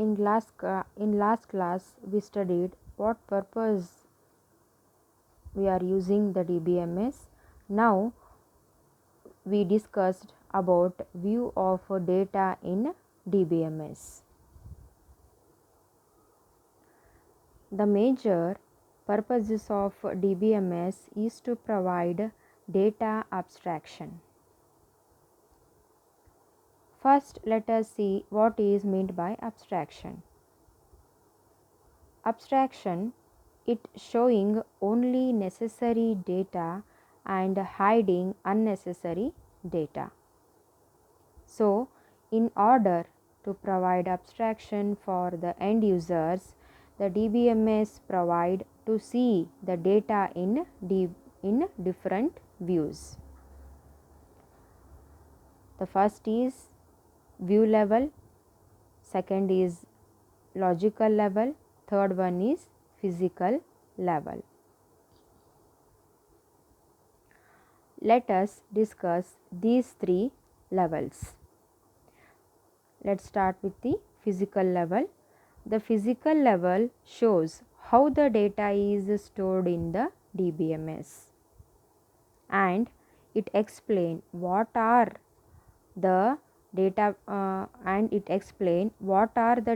In last class we studied what purpose we are using the DBMS. Now we discussed about view of data in DBMS. The major purposes of DBMS is to provide data abstraction. First, let us see what is meant by abstraction. Abstraction, it showing only necessary data and hiding unnecessary data. So, in order to provide abstraction for the end users, the DBMS provide to see the data in different views. The first is view level, second is logical level, third one is physical level. Let us discuss these three levels. Let's start with the physical level. The physical level shows how the data is stored in the DBMS, and it explains what are the data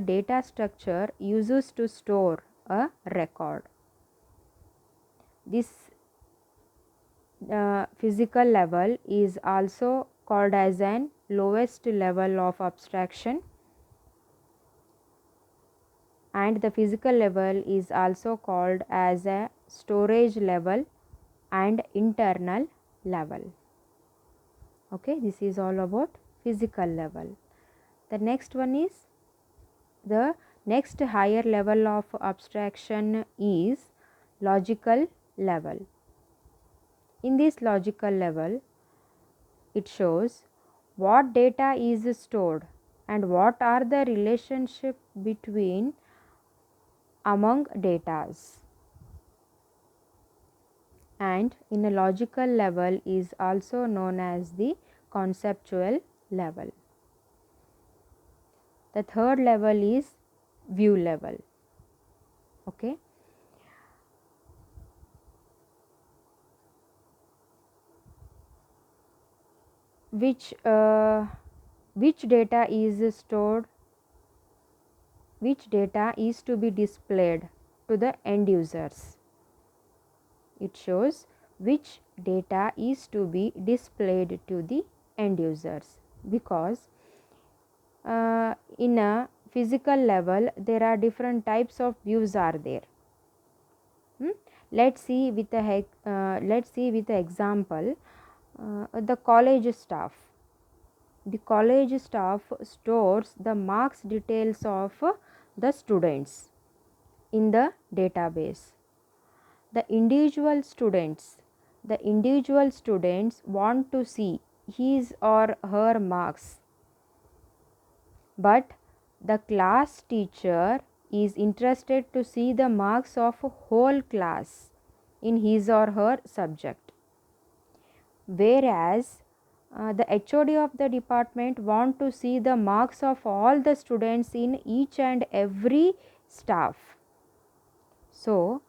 data structure used to store a record. This physical level is also called as an lowest level of abstraction, and the physical level is also called as a storage level and internal level. Okay, this is all about physical level. The next one is the next higher level of abstraction is logical level. In this logical level, it shows what data is stored and what are the relationship between among datas. And in a logical level is also known as the conceptual level. The third level is view level. Okay. Which data is stored, which data is to be displayed to the end users. It shows which data is to be displayed to the end users, because in a physical level there are different types of views are there. Let's see with the example. The college staff. The college staff stores the marks details of the students in the database. The individual students want to see his or her marks, but the class teacher is interested to see the marks of a whole class in his or her subject, whereas the HOD of the department want to see the marks of all the students in each and every staff. So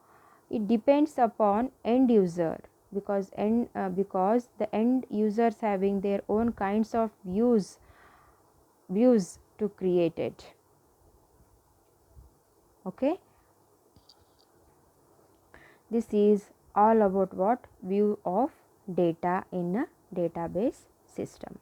it depends upon end user, because the end users having their own kinds of views to create it. Okay, this is all about what view of data in a database system.